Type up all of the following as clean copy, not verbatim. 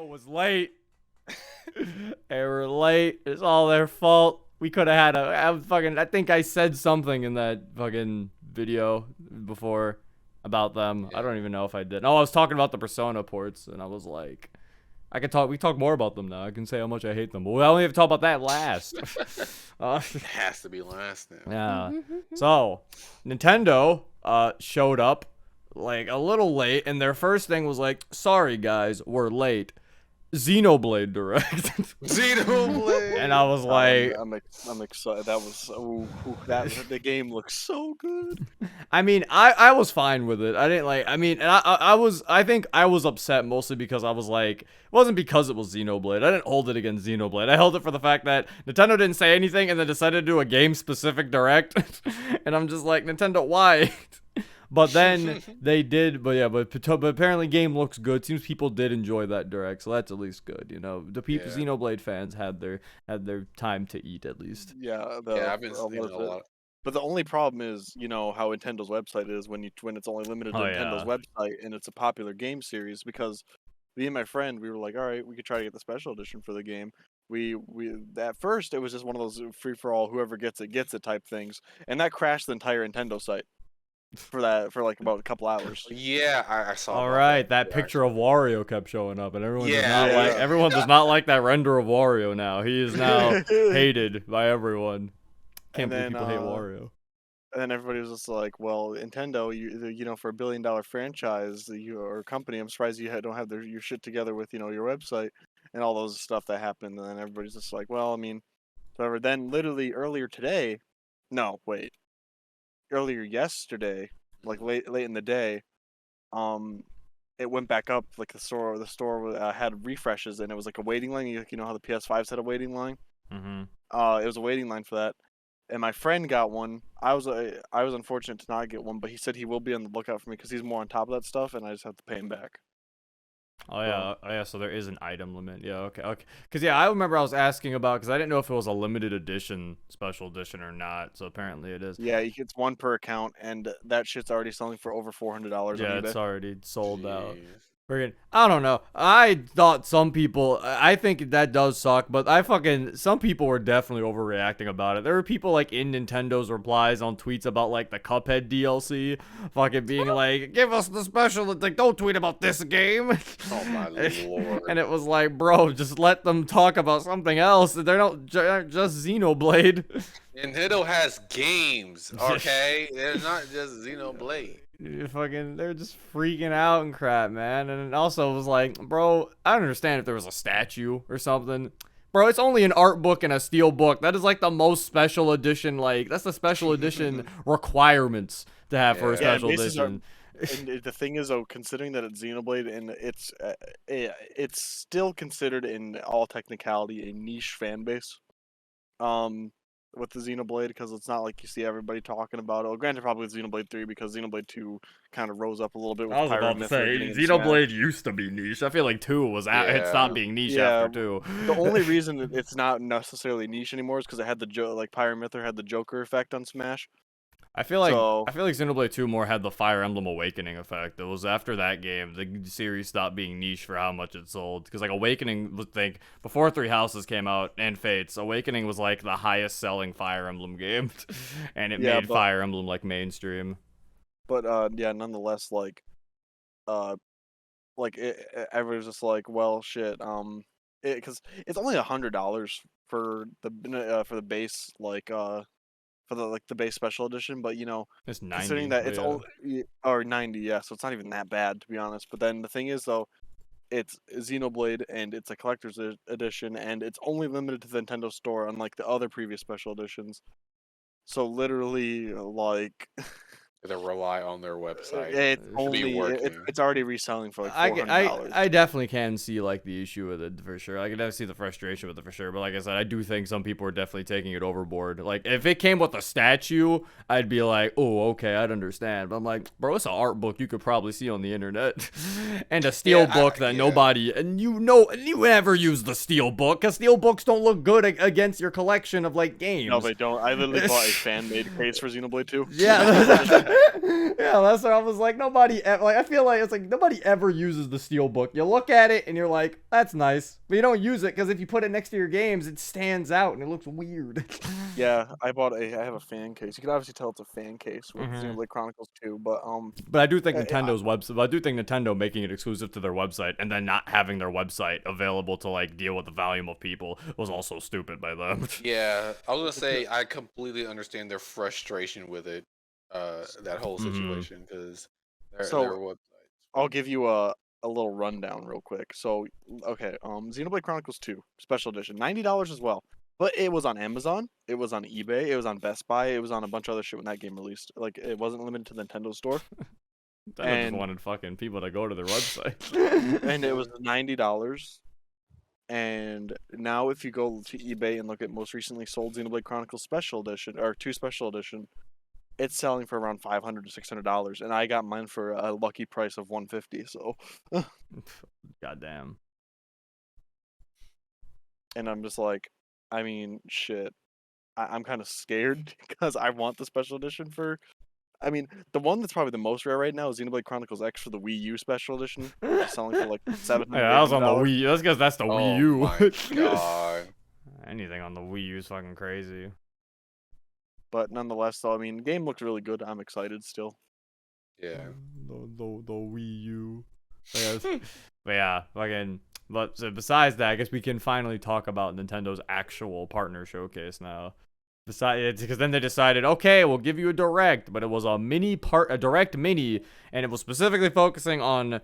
Nintendo was late. They were late. It's all their fault. We could have had I think I said something in that fucking video before about them. Yeah. I don't even know if I did. No, I was talking about the Persona ports, and I was like, we talk more about them now. I can say how much I hate them, but we only have to talk about that last. It has to be last now. Yeah. So, Nintendo showed up like a little late, and their first thing was like, "Sorry guys, we're late." Xenoblade Direct. Xenoblade. And I was like, I'm excited. That was the game looks so good. I mean, I was fine with it. I didn't like. I mean, and I think I was upset mostly because I was like, it wasn't because it was Xenoblade. I didn't hold it against Xenoblade. I held it for the fact that Nintendo didn't say anything and then decided to do a game-specific direct, and I'm just like, Nintendo, why? But then they did, but apparently game looks good. Seems people did enjoy that direct, so that's at least good. You know, the people Xenoblade fans had their time to eat at least. Yeah, I've been seeing a lot. But the only problem is, you know, how Nintendo's website is when it's only limited to Nintendo's website and it's a popular game series. Because me and my friend, we were like, all right, we could try to get the special edition for the game. We at first it was just one of those free for all, whoever gets it type things, and that crashed the entire Nintendo site for like about a couple hours. Yeah, I saw. All right, that picture of Wario kept showing up, and everyone Yeah. does not like that render of Wario now. He is now hated by everyone. Can't believe people hate Wario. And then everybody was just like, "Well, Nintendo, you know, for $1 billion franchise, or company, I'm surprised you don't have your shit together with, you know, your website and all those stuff that happened." And then everybody's just like, "Well, I mean, whatever." Then literally earlier yesterday, like late in the day, it went back up. Like the store had refreshes, and it was like a waiting line. You know how the PS5s had a waiting line. Mm-hmm. It was a waiting line for that. And my friend got one. I was unfortunate to not get one, but he said he will be on the lookout for me because he's more on top of that stuff, and I just have to pay him back. Oh yeah, so there is an item limit. Yeah, okay. Because I remember I was asking about, because I didn't know if it was a limited edition, special edition or not. So apparently it is. Yeah, it's one per account, and that shit's already selling for over $400 on eBay. It's already sold out. Jeez. I don't know. I thought some people, I think that does suck, but some people were definitely overreacting about it. There were people like in Nintendo's replies on tweets about like the Cuphead DLC, fucking being like, give us the special, like, don't tweet about this game. Oh my lord. And it was like, bro, just let them talk about something else. They're not just Xenoblade. Nintendo has games, okay? They're not just Xenoblade. They're just freaking out and crap, man. And it also was like, bro, I don't understand if there was a statue or something. Bro, it's only an art book and a steel book. That is like the most special edition, like, that's the special edition requirements to have for a special edition. And the thing is, though, considering that it's Xenoblade and it's still considered in all technicality a niche fan base. With the Xenoblade, because it's not like you see everybody talking about it. Well, granted, probably with Xenoblade 3, because Xenoblade 2 kind of rose up a little bit with Pyro Myth. Xenoblade used to be niche. I feel like 2 was it stopped being niche after 2. The only reason it's not necessarily niche anymore is because it had the Pyro Myther had the Joker effect on Smash. I feel like Xenoblade 2 more had the Fire Emblem Awakening effect. It was after that game the series stopped being niche for how much it sold. Because like Awakening was before Three Houses came out and Fates, Awakening was like the highest selling Fire Emblem game, and it made Fire Emblem like mainstream. But nonetheless, everybody's just like, well, shit, because it's only $100 for the base the base special edition, but you know, it's 90, considering that it's or 90, so it's not even that bad, to be honest. But then the thing is, though, it's Xenoblade and it's a collector's edition, and it's only limited to the Nintendo store, unlike the other previous special editions. So literally, like, They rely on their website. It's already reselling for like $400. I definitely can see like the issue with it for sure. I can definitely see the frustration with it for sure. But like I said, I do think some people are definitely taking it overboard. Like if it came with a statue, I'd be like, oh, okay, I'd understand. But I'm like, bro, it's an art book you could probably see on the internet, and a steel book that nobody and you never use the steel book because steel books don't look good against your collection of like games. No, they don't. I literally bought a fan-made case for Xenoblade 2. Yeah. Yeah, that's what I was like. Nobody like. I feel like it's like nobody ever uses the Steelbook. You look at it and you're like, that's nice, but you don't use it because if you put it next to your games, it stands out and it looks weird. Yeah, I have a fan case. You can obviously tell it's a fan case with Mhm. Xenoblade Chronicles 2, but But I do think uh, Nintendo's website. I do think Nintendo making it exclusive to their website and then not having their website available to like deal with the volume of people was also stupid by them. Yeah, I was gonna say I completely understand their frustration with it, that whole Mhm. situation, because their So, website. I'll give you a little rundown real quick. So, okay, Xenoblade Chronicles 2 Special Edition, $90 as well. But it was on Amazon, it was on eBay, it was on Best Buy, it was on a bunch of other shit when that game released. Like, it wasn't limited to the Nintendo store. Nintendo just And wanted fucking people to go to their website. and it was $90. And now if you go to eBay and look at most recently sold Xenoblade Chronicles Special Edition or 2 Special Edition, it's selling for around $500 to $600, and I got mine for a lucky price of $150. So, Goddamn. and I'm just like, I mean, shit. I'm kind of scared because I want the special edition for. I mean, the one that's probably the most rare right now is Xenoblade Chronicles X for the Wii U special edition, which is selling for like $700. Yeah, that was on the Wii. That's because that's the Wii Oh U. my god. Anything on the Wii U is fucking crazy. But nonetheless, though, I mean, the game looked really good. I'm excited still. Yeah. The Wii U. But yeah, fucking. But so besides that, I guess we can finally talk about Nintendo's actual partner showcase now. Besides, because then they decided, okay, we'll give you a direct, but it was a direct mini, and it was specifically focusing on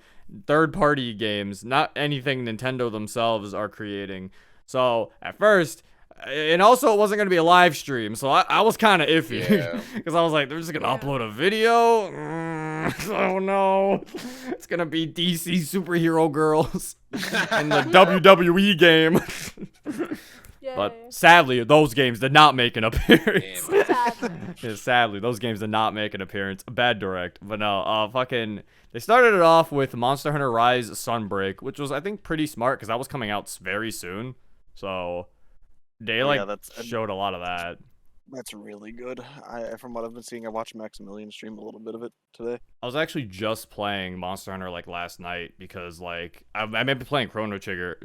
third-party games, not anything Nintendo themselves are creating. So at first, and also it wasn't going to be a live stream, so I was kind of iffy, Yeah. because I was like, they're just going to upload a video. Oh no, it's going to be DC superhero girls in the WWE game. But sadly, those games did not make an appearance. Yeah, sadly, those games did not make an appearance. Bad direct. But no, fucking, they started it off with Monster Hunter Rise Sunbreak, which was, I think, pretty smart because that was coming out very soon. So they showed a lot of that. That's really good. From what I've been seeing, I watched Maximilian stream a little bit of it today. I was actually just playing Monster Hunter like last night because like I've been playing Chrono Trigger.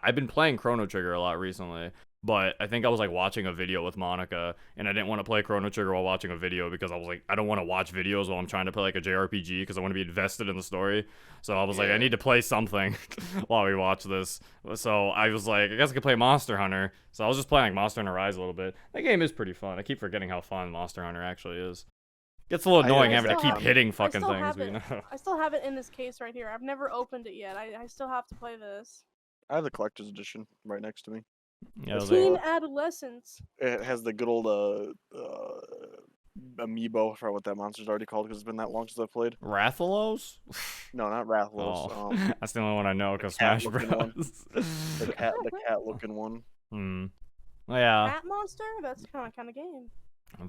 I've been playing Chrono Trigger a lot recently, but I think I was like watching a video with Monica, and I didn't want to play Chrono Trigger while watching a video because I was like, I don't want to watch videos while I'm trying to play like a JRPG because I want to be invested in the story. So I was like, I need to play something while we watch this. So I was like, I guess I could play Monster Hunter. So I was just playing like Monster Hunter Rise a little bit. That game is pretty fun. I keep forgetting how fun Monster Hunter actually is. Gets a little annoying having to keep hitting fucking things, but you know. I still have it in this case right here. I've never opened it yet. I still have to play this. I have the collector's edition right next to me. Yeah, Teen Adolescence. It has the good old amiibo. I forgot what that monster's already called because it's been that long since I played. Rathalos? No, not Rathalos. Oh, that's the only one I know because cat Smash looking Bros. The cat looking one. Well, yeah. Cat monster? That's kind of game.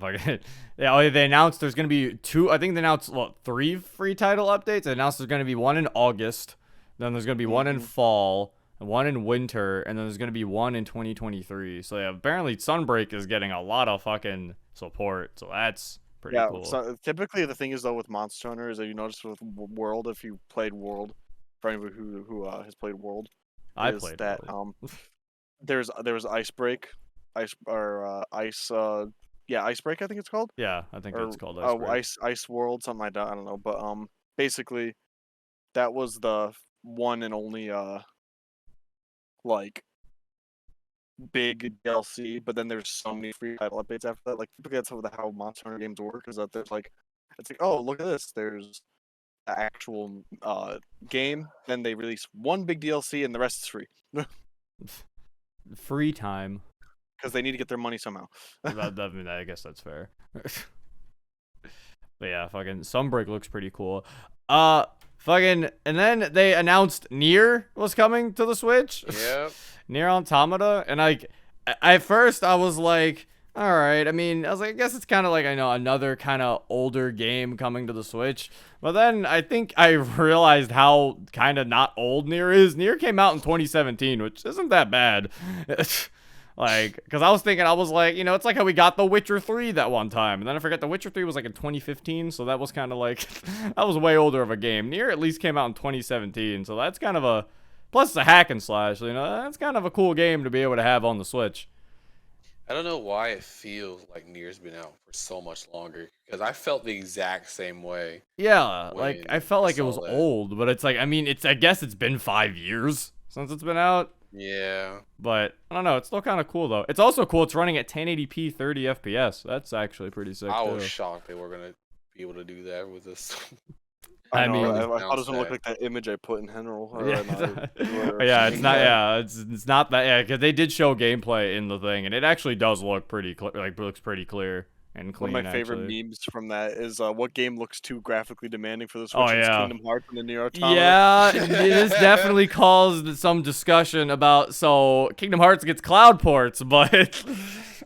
Fucking yeah. Oh, they announced there's gonna be two. I think they announced 3 free title updates. They announced there's gonna be one in August, then there's gonna be one in fall, one in winter, and then there's gonna be one in 2023. So yeah, apparently Sunbreak is getting a lot of fucking support. So that's pretty cool. So typically the thing is though with Monster Hunter is that you notice with World, if you played World, for anybody who has played World, I played that World. there's Icebreak, Icebreak I think it's called. Yeah, I think it's called Icebreak. Ice World, something like that. I don't know, but basically, that was the one and only like big DLC. But then there's so many free title updates after that. Like typically that's how Monster Hunter games work. Is that there's like, it's like, oh look at this, there's the actual game. Then they release one big DLC and the rest is free. Free time. Because they need to get their money somehow. I guess that's fair. But yeah, fucking Sunbreak looks pretty cool. Fucking, and then they announced Nier was coming to the Switch. Yep. Nier Automata, and like, at first I was like, all right. I mean, I was like, I guess it's kind of like, I know, another kind of older game coming to the Switch. But then I think I realized how kind of not old Nier is. Nier came out in 2017, which isn't that bad. Like, because I was thinking, I was like, you know, it's like how we got The Witcher 3 that one time. And then I forget The Witcher 3 was like in 2015. So that was kind of like, that was way older of a game. Nier at least came out in 2017. So that's kind of a, plus it's a hack and slash. You know, that's kind of a cool game to be able to have on the Switch. I don't know why it feels like Nier's been out for so much longer. Because I felt the exact same way. Yeah, like, I felt like it was that. old. But it's like, I mean, I guess it's been 5 years since it's been out. Yeah. But, I don't know, it's still kind of cool, though. It's also cool, it's running at 1080p 30 FPS. That's actually pretty sick, I too. was shocked they were going to be able to do that with this. I I mean- thought it was gonna look like that image I put in general. Yeah, it's not, yeah, it's not that, yeah, because they did show gameplay in the thing, and it actually does look pretty, looks pretty clear and clean, One of my favorite actually. memes from that is what game looks too graphically demanding for the Switch? Oh, It's yeah. Kingdom Hearts and the Nier Automata. Yeah, this definitely caused some discussion about, so Kingdom Hearts gets cloud ports, but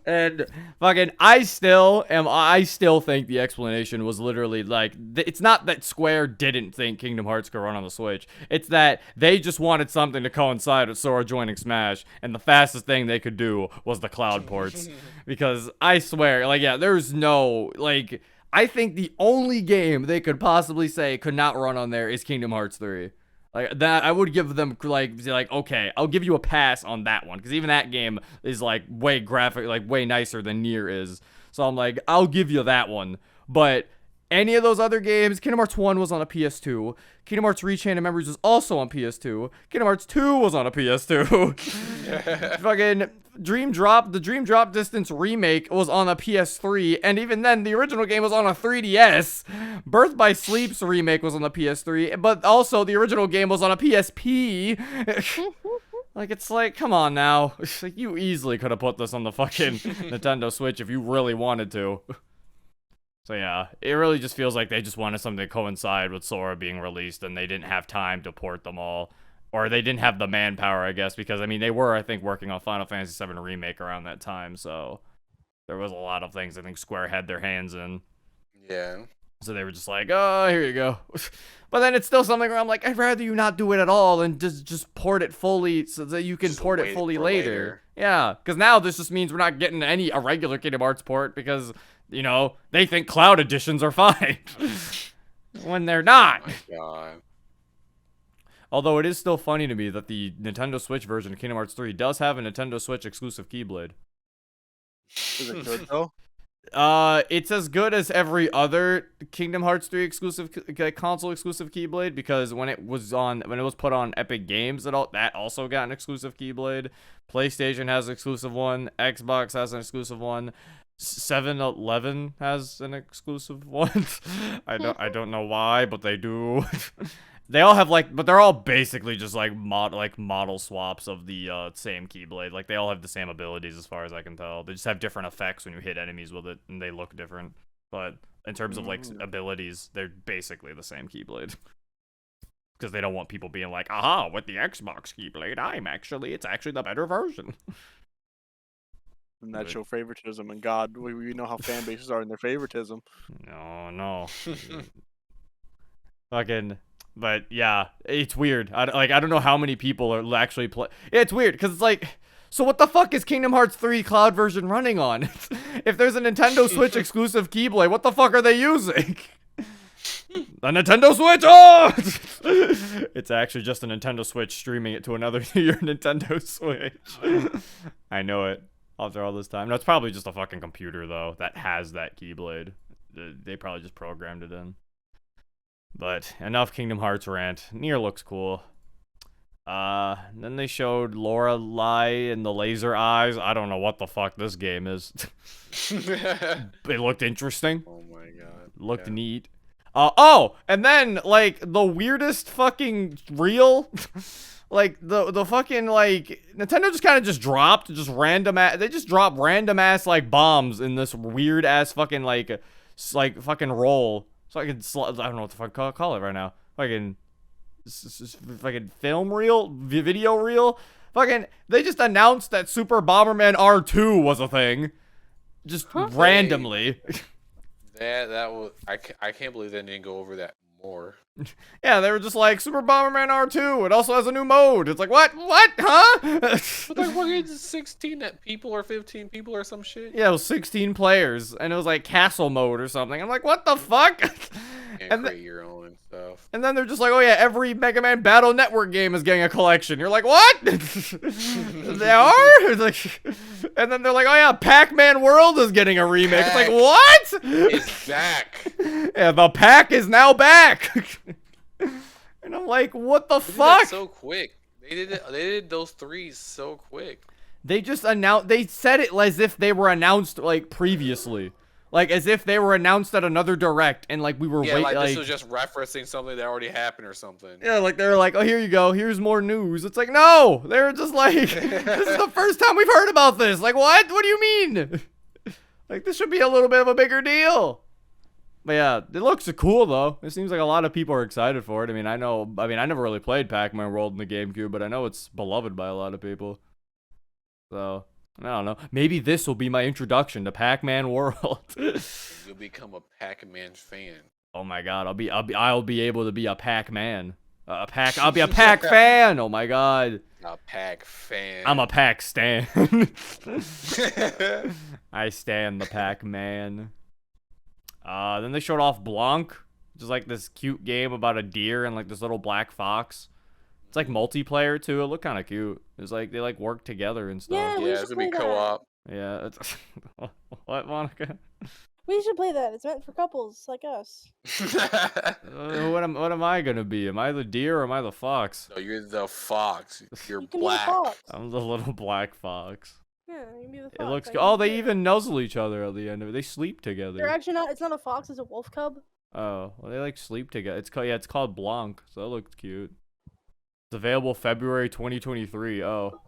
and fucking I still think the explanation was literally like, it's not that Square didn't think Kingdom Hearts could run on the Switch. It's that they just wanted something to coincide with Sora joining Smash, and the fastest thing they could do was the cloud ports. Because I swear, like, yeah, there's no, like, I think the only game they could possibly say could not run on there is Kingdom Hearts 3. Like, that, I would give them, like, okay, I'll give you a pass on that one. Because even that game is, like, way graphic, like, way nicer than Nier is. So I'm like, I'll give you that one. But any of those other games, Kingdom Hearts 1 was on a PS2. Kingdom Hearts Rechain of Memories was also on PS2. Kingdom Hearts 2 was on a PS2. Fucking the Dream Drop Distance remake was on a PS3, and even then, the original game was on a 3DS. Birth by Sleep's remake was on the PS3, but also the original game was on a PSP. Like, it's like, come on now. Like, you easily could have put this on the fucking Nintendo Switch if you really wanted to. So yeah, it really just feels like they just wanted something to coincide with Sora being released, and they didn't have time to port them all. Or they didn't have the manpower, I guess, because, I mean, they were, I think, working on Final Fantasy VII Remake around that time, so there was a lot of things I think Square had their hands in. Yeah. So they were just like, oh, here you go. But then it's still something where I'm like, I'd rather you not do it at all and just port it fully so that you can Just port it wait fully for later. later. Yeah, because now this just means we're not getting a regular Kingdom Hearts port because, you know, they think cloud editions are fine. When they're not. Oh my god. Although it is still funny to me that the Nintendo Switch version of Kingdom Hearts 3 does have a Nintendo Switch exclusive Keyblade. Is it good though? It's as good as every other Kingdom Hearts 3 exclusive console exclusive Keyblade, because when it was put on Epic Games, that also got an exclusive Keyblade. PlayStation has an exclusive one. Xbox has an exclusive one. 7-Eleven has an exclusive one. I don't know why, but they do. They all have, like, but they're all basically just like model swaps of the same Keyblade. Like, they all have the same abilities as far as I can tell. They just have different effects when you hit enemies with it, and they look different. But in terms of, like, abilities, they're basically the same Keyblade. Because they don't want people being like, aha, with the Xbox Keyblade, it's actually the better version. And that's your favoritism. And God, we know how fan bases are in their favoritism. No. Fucking... But yeah, it's weird. I don't know how many people are actually play. Yeah, it's weird because it's like, so what the fuck is Kingdom Hearts 3 cloud version running on? If there's a Nintendo Switch exclusive Keyblade, what the fuck are they using? The Nintendo Switch! Oh! It's actually just a Nintendo Switch streaming it to another your Nintendo Switch. I know it. After all this time, no, it's probably just a fucking computer though that has that Keyblade. They probably just programmed it in. But enough Kingdom Hearts rant. Nier looks cool. Then they showed Lorelei and the laser eyes. I don't know what the fuck this game is. It looked interesting. Oh my god. Looked neat. Oh, and then, like, the weirdest fucking reel. Like, the fucking, like, Nintendo just kind of just dropped they just dropped random ass, like, bombs in this weird ass fucking, like fucking roll. So I don't know what the fuck call it right now. Fucking film reel, video reel. Fucking, they just announced that Super Bomberman R2 was a thing, just randomly. That was I can't believe they didn't go over that more. Yeah, they were just like Super Bomberman R2. It also has a new mode. It's like what? What? Huh? But like, what is 16 people or 15 people or some shit? Yeah, it was 16 players, and it was like castle mode or something. I'm like, what the fuck? And create your own and stuff. And then they're just like, oh yeah, every Mega Man Battle Network game is getting a collection. You're like, what? They are? It's like, and then they're like, oh yeah, Pac-Man World is getting a remake. It's like, what? It's back. Yeah, the Pac is now back. And I'm like, what the They did fuck? that so quick. They did those 3s so quick. They just announced, they said it as if they were announced like previously. Like as if they were announced at another direct and like we were Yeah, waiting. like this was just referencing something that already happened or something. Yeah, like they're like, oh, here you go. Here's more news. It's like, no, they're just like, this is the first time we've heard about this. Like, what? What do you mean? Like, this should be a little bit of a bigger deal. But yeah, it looks cool though. It seems like a lot of people are excited for it. I mean, I never really played Pac-Man World in the GameCube, but I know it's beloved by a lot of people. So, I don't know. Maybe this will be my introduction to Pac-Man World. You'll become a Pac-Man fan. Oh my god, I'll be able to be a Pac-Man. I'll be a Pac fan. Oh my god. A Pac fan. I'm a Pac stan. I stan the Pac-Man. Then they showed off Blanc, which is like this cute game about a deer and like this little black fox. It's like multiplayer too. It looked kind of cute. It's like they like work together and stuff. Yeah, Yeah, it's gonna be co-op. Yeah. It's what, Monica? We should play that. It's meant for couples like us. What am I gonna be? Am I the deer or am I the fox? No, you're the fox. You're You can black. be a fox. I'm the little black fox. Yeah, you can be the fox. It looks I good. can Oh, be they it. even nuzzle each other at the end of it. They sleep They're together. actually not. It's not a fox. It's a wolf cub. Oh, well, they like sleep together. It's called Blanc, so that looks cute. It's available February 2023. Oh,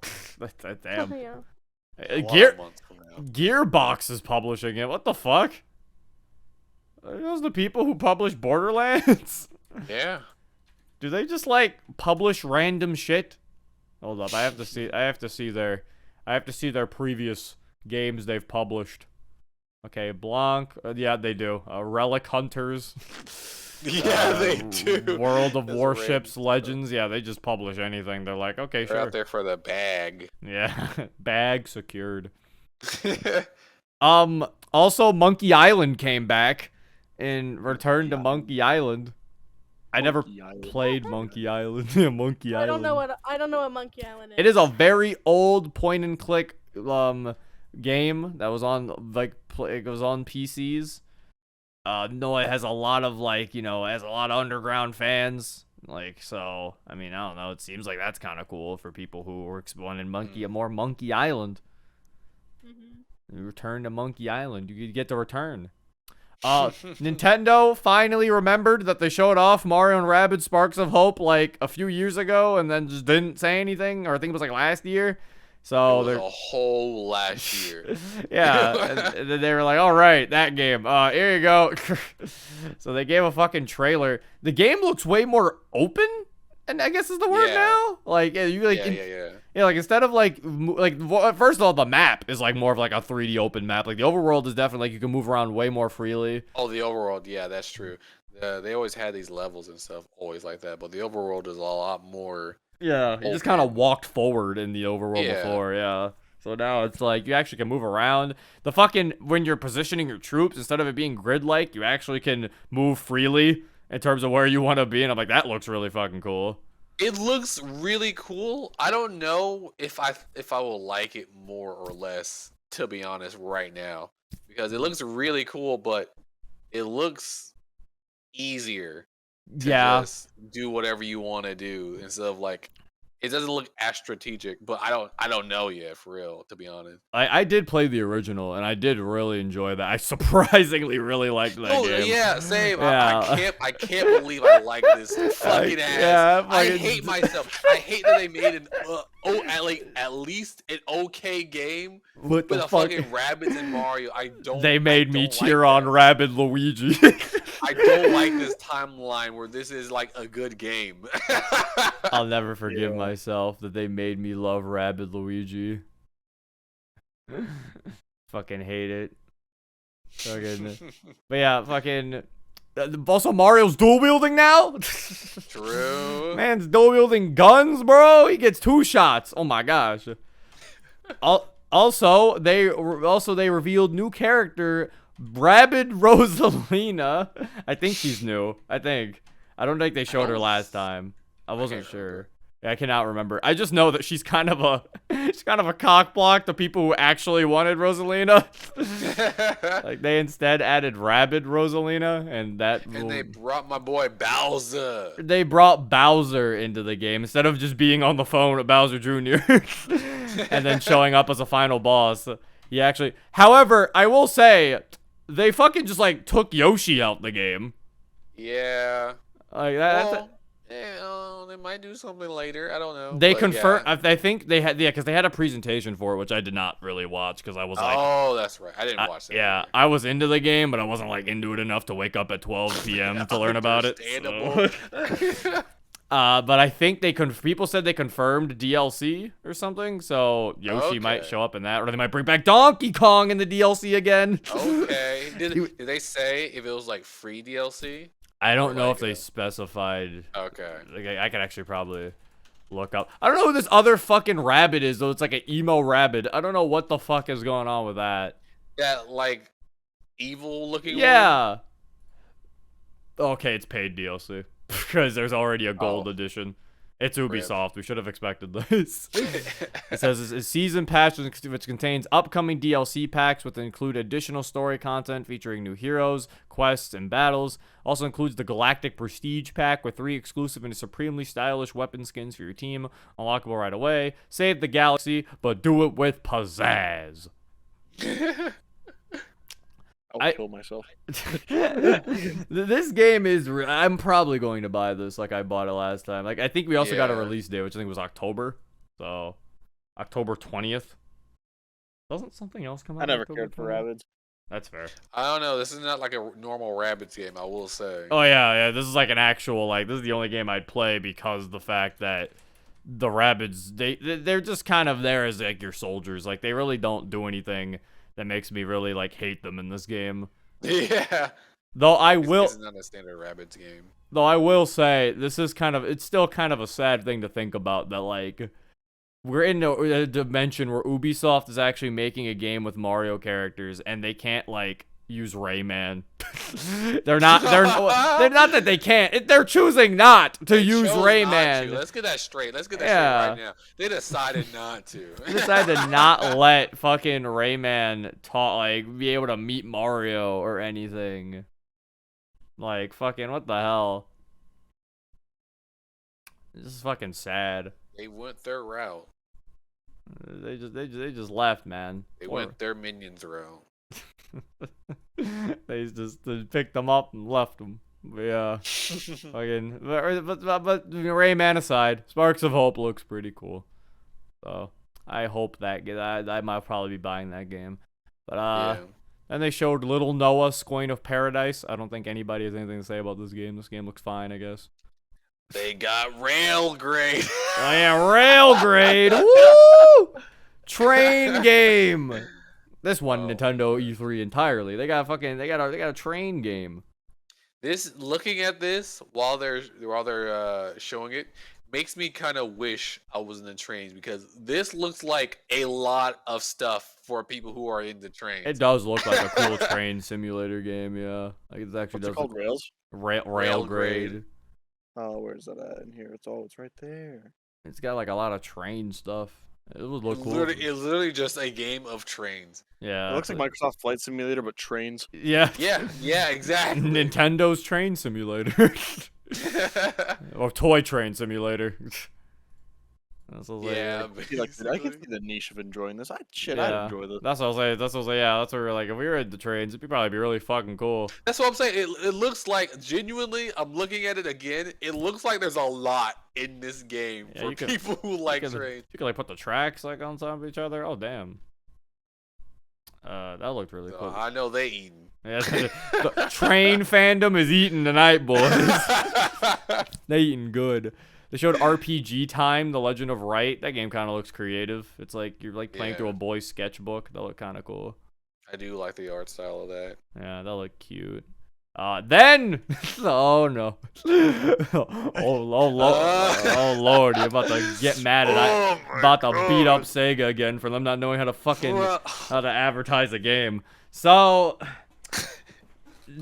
damn. Yeah. A lot of months from now. Gearbox is publishing it. What the fuck? Are those the people who publish Borderlands? Yeah. Do they just like publish random shit? Hold up, I have to see their previous games they've published. Okay, Blanc. Yeah, they do. Relic Hunters. Yeah, they do. World of That's Warships random Legends. Yeah, they just publish anything. They're like, okay, They're sure. out there for the bag. Yeah, bag secured. Also Monkey Island came back and returned to Monkey Island. I never played Monkey Island. Yeah, Monkey Island. I don't know what Monkey Island is. It is a very old point and click game that was on it was on PCs. No, it has a lot of it has a lot of underground fans. Like, so I mean, I don't know. It seems like that's kind of cool for people who were wanting more Monkey Island. You return to Monkey Island. You get to return. Nintendo finally remembered that they showed off Mario and Rabbids Sparks of Hope like a few years ago and then just didn't say anything, or I think it was like last year. So it was a whole last year. Yeah, and then they were like, all right, that game. Here you go. So they gave a fucking trailer. The game looks way more open, and I guess is the word now. Like, yeah, you like, yeah, like instead of first of all, the map is like more of like a 3D open map. Like the overworld is definitely like you can move around way more freely. Oh, the overworld, yeah, that's true. They always had these levels and stuff, always like that. But the overworld is a lot more. Yeah, you just kind of walked forward in the overworld before, yeah. So now it's like you actually can move around. The fucking when you're positioning your troops, instead of it being grid-like, you actually can move freely in terms of where you want to be. And I'm like, that looks really fucking cool. It looks really cool. I don't know if I will like it more or less, to be honest, right now, because it looks really cool, but it looks easier to just do whatever you want to do instead of like it doesn't look as strategic, but I don't know yet, for real, to be honest. I did play the original and I did really enjoy that. I surprisingly really liked that game. Yeah, same. Yeah. I can't believe I like this fucking ass. Yeah, I hate myself. I hate that they made an at least an okay game with a fucking Rabbids and Mario. They made me cheer on Rabid Luigi. I don't like this timeline where this is like a good game. I'll never forgive myself that they made me love Rabid Luigi. Fucking hate it. Fucking. But yeah, fucking. Also, Mario's dual wielding now. True. Man's dual wielding guns, bro. He gets 2 shots. Oh my gosh. Also, they revealed new character, Rabid Rosalina. I think she's new. I don't think they showed her last time. I wasn't sure. Yeah, I cannot remember. I just know that she's kind of a cock block to people who actually wanted Rosalina. Like they instead added Rabid Rosalina, and they brought my boy Bowser. They brought Bowser into the game instead of just being on the phone with Bowser Jr. and then showing up as a final boss. He actually, however, I will say they fucking just like took Yoshi out the game. Yeah. Like that. Well, they might do something later. I don't know. They confirmed. Yeah. I think they had, because they had a presentation for it, which I did not really watch because I was like, oh, that's right. I didn't watch that. Yeah, either. I was into the game, but I wasn't like into it enough to wake up at 12 p.m. to learn about it. So. But I think people said they confirmed DLC or something, so Yoshi might show up in that, or they might bring back Donkey Kong in the DLC again. Okay. Did they say if it was like free DLC? I don't know if they specified. Okay. Like, I could actually probably look up. I don't know who this other fucking rabbit is, though. It's like an emo rabbit. I don't know what the fuck is going on with that. That, like, evil looking one? Yeah. Okay, it's paid DLC. Because there's already a gold edition. It's Ubisoft. We should have expected this. It says it's a season pass which contains upcoming DLC packs which include additional story content featuring new heroes, quests, and battles. Also includes the Galactic Prestige pack with 3 exclusive and supremely stylish weapon skins for your team, unlockable right away. Save the galaxy, but do it with pizzazz. I'll kill myself. This game is. I'm probably going to buy this like I bought it last time. Like I think we also got a release date, which I think was October. So October 20th. Doesn't something else come out? I never cared for Rabbids. That's fair. I don't know. This is not like a normal Rabbids game, I will say. Oh yeah. This is like an actual this is the only game I'd play because the fact that the Rabbids they're just kind of there as like your soldiers. Like they really don't do anything that makes me really like hate them in this game. Yeah. Though I will. It's not a standard Rabbids game. Though I will say this is it's still kind of a sad thing to think about that like we're in a dimension where Ubisoft is actually making a game with Mario characters and they can't like use Rayman. they're not that they can't. They're choosing not to use Rayman. Let's get that straight. Let's get that straight right now. They decided not to. They decided to not let fucking Rayman be able to meet Mario or anything. Like fucking what the hell? This is fucking sad. They went their route. They just left, man. They went their minions route. They just picked them up and left them. But yeah, fucking. But Rayman aside, Sparks of Hope looks pretty cool. So I hope that I might probably be buying that game. But and they showed Little Noah's Coin of Paradise. I don't think anybody has anything to say about this game. This game looks fine, I guess. They got rail grade. Oh yeah, rail grade. Woo! Train game. This one Nintendo E3 entirely. They got a train game. Looking at this while they're showing it makes me kind of wish I was in the trains because this looks like a lot of stuff for people who are in the trains. It does look like a cool train simulator game, yeah. Like it actually does. What's it called? Rails? Rail grade. Oh, where's that at in here? It's right there. It's got like a lot of train stuff. It would look cool. It's literally just a game of trains. Yeah. It looks like Microsoft Flight Simulator, but trains. Yeah. Yeah, exactly. Nintendo's Train Simulator. Or Toy Train Simulator. Yeah, I can see the niche of enjoying this. I'd enjoy this. That's what I was saying. Yeah, that's what we're like. If we were at the trains, it'd probably be really fucking cool. That's what I'm saying. It looks like, genuinely, I'm looking at it again. It looks like there's a lot in this game for people who like trains. You could like put the tracks like on top of each other. Oh damn. That looked really cool. I know they eating. Yeah, the train fandom is eating tonight, boys. They eating good. They showed RPG Time, The Legend of Wright. That game kind of looks creative. It's like you're like playing through a boy's sketchbook. That look kind of cool. I do like the art style of that. Yeah, that look cute. Then, oh no, oh Lord, you're about to get mad at about to beat up Sega again for them not knowing how to advertise a game. So,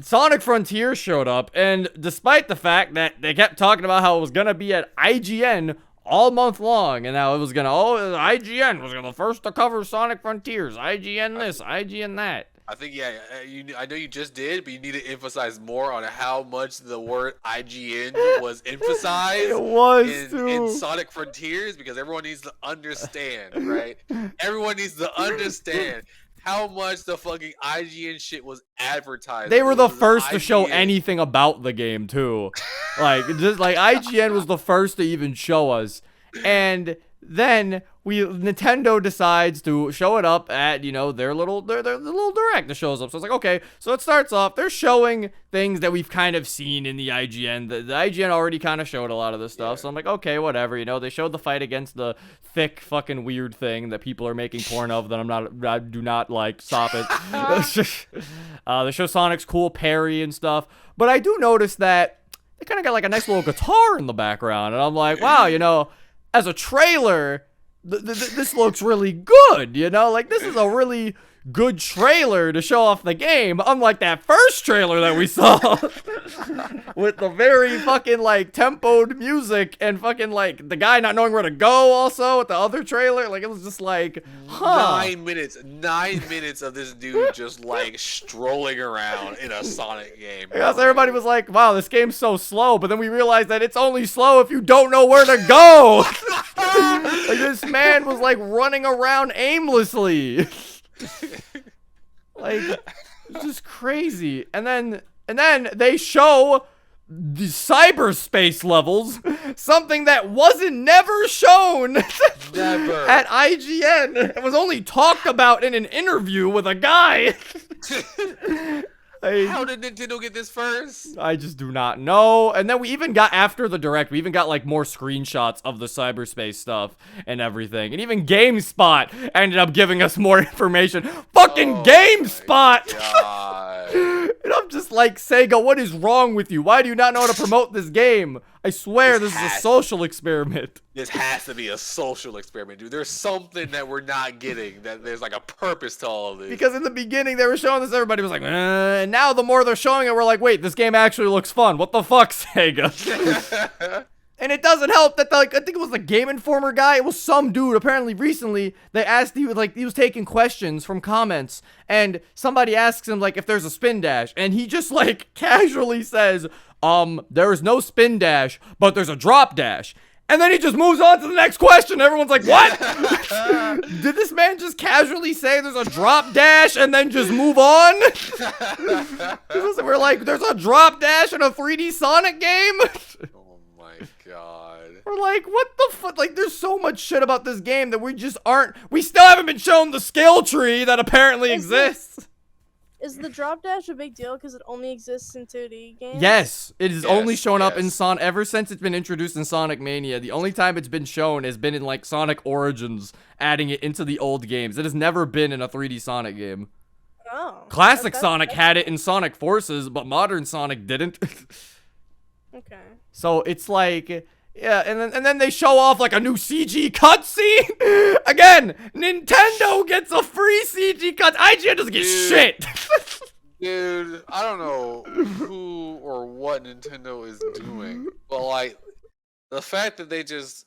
Sonic Frontiers showed up, and despite the fact that they kept talking about how it was gonna be at IGN all month long, and how it was gonna, IGN was gonna first to cover Sonic Frontiers, IGN this, IGN that. I think, yeah, I know you just did, but you need to emphasize more on how much the word IGN was emphasized It was in Sonic Frontiers, because everyone needs to understand, right? Everyone needs to understand how much the fucking IGN shit was advertised. They were the first to show anything about the game, too. Like, just like IGN was the first to even show us. And then Nintendo decides to show it up at, their little direct that shows up. So it's like, okay, so it starts off, they're showing things that we've kind of seen in the IGN. The IGN already kind of showed a lot of this stuff. So I'm like, okay, whatever, they showed the fight against the thick fucking weird thing that people are making porn of that I do not like. Stop it. They show Sonic's cool parry and stuff. But I do notice that they kind of got like a nice little guitar in the background. And I'm like, wow, as a trailer, this looks really good, Like, this is a really good trailer to show off the game, unlike that first trailer that we saw with the very fucking, like, tempoed music and fucking, like, the guy not knowing where to go also with the other trailer. Like, it was just like, 9 minutes of this dude just, like, strolling around in a Sonic game. Because everybody was like, wow, this game's so slow, but then we realized that it's only slow if you don't know where to go. Like, this man was, like, running around aimlessly. Like, it's just crazy. And then they show the cyberspace levels, something that wasn't never shown Never. at IGN. It was only talked about in an interview with a guy. How did Nintendo get this first? I just do not know. And then we even got, after the direct, we even got like more screenshots of the cyberspace stuff and everything. And even GameSpot ended up giving us more information. Fucking GameSpot! And I'm just like, Sega, what is wrong with you? Why do you not know how to promote this game? I swear this is a social experiment. This has to be a social experiment, dude. There's something that we're not getting. That there's like a purpose to all of this. Because in the beginning they were showing this, everybody was like, and now the more they're showing it, we're like, wait, this game actually looks fun. What the fuck, Sega? And it doesn't help that, like, I think it was the Game Informer guy. It was some dude. Apparently, recently they asked he was taking questions from comments, and somebody asks him like if there's a spin dash, and he just like casually says, there is no spin dash, but there's a drop dash. And then he just moves on to the next question. Everyone's like, what? Did this man just casually say there's a drop dash and then just move on? We're like, there's a drop dash in a 3D Sonic game? Oh my god. We're like, what the fuck? Like, there's so much shit about this game that we still haven't been shown the skill tree that apparently exists. Is the drop dash a big deal because it only exists in 2D games? Yes, it has only shown up in Sonic ever since it's been introduced in Sonic Mania. The only time it's been shown has been in like Sonic Origins, adding it into the old games. It has never been in a 3D Sonic game. Oh. Classic Sonic had it in Sonic Forces, but modern Sonic didn't. Okay. So it's like, yeah, and then they show off like a new CG cutscene. Again, Nintendo gets a free CG cut. IGN doesn't get shit. Dude, I don't know who or what Nintendo is doing, but like the fact that they just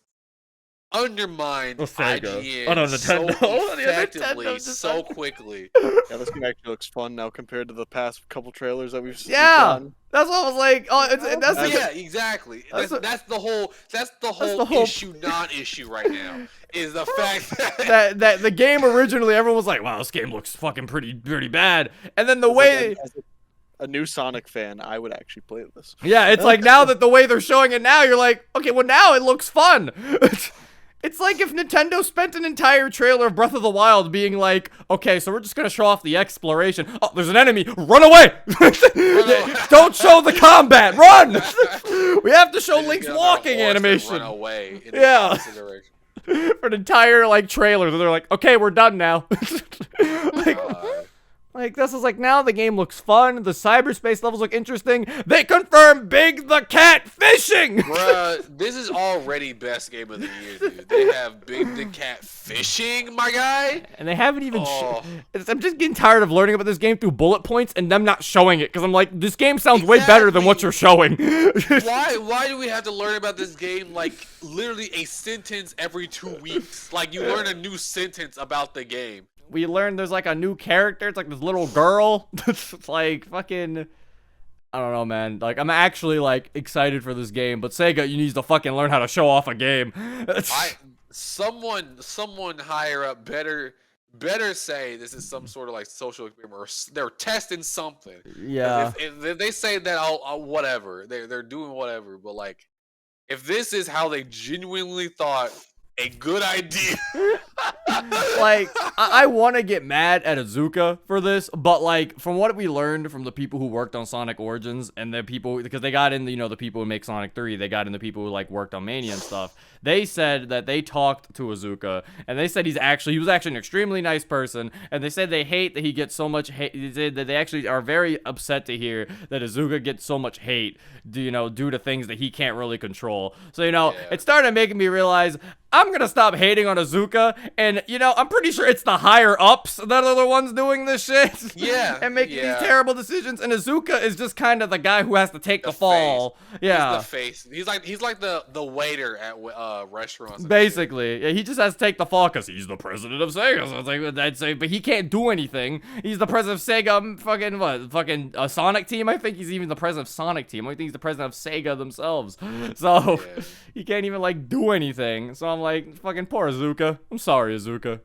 undermined IGN so effectively, so quickly. Yeah, this game actually looks fun now compared to the past couple trailers that we've seen. Yeah, that's what I was like. Oh, yeah, exactly. That's the whole issue, non-issue right now. Is the fact that the game originally, everyone was like, "Wow, this game looks fucking pretty bad," and then the way. As a new Sonic fan, I would actually play this. Yeah, it's like now that the way they're showing it now, you're like, okay, well now it looks fun. It's like if Nintendo spent an entire trailer of Breath of the Wild being like, okay, so we're just gonna show off the exploration. Oh, there's an enemy. Run away! Don't show the combat. Run! We have to show Link's walking animation. Run away. Yeah. For an entire like trailer, they're like, okay, we're done now. Like, Like, this is like, now the game looks fun. The cyberspace levels look interesting. They confirm Big the Cat fishing! Bruh, this is already best game of the year, dude. They have Big the Cat fishing, my guy. And they haven't even. Oh. I'm just getting tired of learning about this game through bullet points and them not showing it. Because I'm like, this game sounds way better than what you're showing. Why do we have to learn about this game like literally a sentence every 2 weeks? Like, you learn a new sentence about the game. We learned there's like a new character. It's like this little girl. It's like fucking. I don't know, man. Like, I'm actually like excited for this game, but Sega, you need to fucking learn how to show off a game. Someone higher up better say this is some sort of like social experiment, or they're testing something. Yeah. If they say that, I'll whatever. They're doing whatever. But like, if this is how they genuinely thought a good idea. Like, I want to get mad at Azuka for this, but like, from what we learned from the people who worked on Sonic Origins and the people, because they got in, the people who make Sonic 3, they got in the people who like worked on Mania and stuff. They said that they talked to Azuka, and they said he was actually an extremely nice person, and they said they hate that he gets so much hate. They said that they actually are very upset to hear that Azuka gets so much hate, due to things that he can't really control. So, it started making me realize I'm gonna stop hating on Azuka, and I'm pretty sure it's the higher ups that are the ones doing this shit. Yeah. And making these terrible decisions, and Azuka is just kind of the guy who has to take the fall. Yeah. He's the face. He's like the waiter at restaurants. Basically, yeah, he just has to take the fall because he's the president of Sega. So it's like, I'd say, but he can't do anything. He's the president of Sega. Fucking Sonic Team. I think he's even the president of Sonic Team. I think he's the president of Sega themselves. So he can't even like do anything. So I'm like, fucking poor Azuka. I'm sorry, Azuka.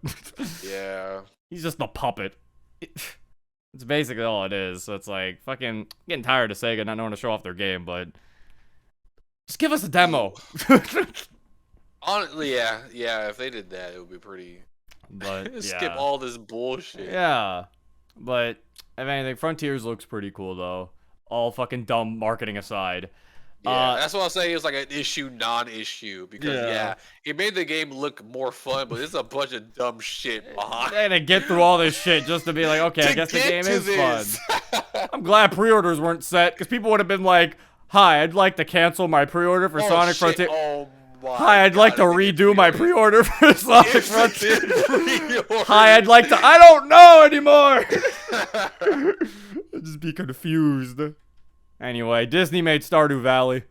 Yeah. He's just a puppet. It's basically all it is. So it's like, fucking getting tired of Sega not knowing to show off their game, but just give us a demo. Honestly, yeah. If they did that, it would be pretty. But skip all this bullshit. Yeah, but if anything, Frontiers looks pretty cool though. All fucking dumb marketing aside. Yeah, that's what I'll say. It's like an issue, non-issue, because it made the game look more fun, but there's a bunch of dumb shit behind. And to get through all this shit just to be like, okay, I guess the game is fun. I'm glad pre-orders weren't set, because people would have been like, "Hi, I'd like to cancel my pre-order for Sonic Frontier." Hi, I'd like to redo my pre-order for Sonic Frontier. Hi, I'd like to. I don't know anymore. I'd just be confused. Anyway, Disney made Stardew Valley.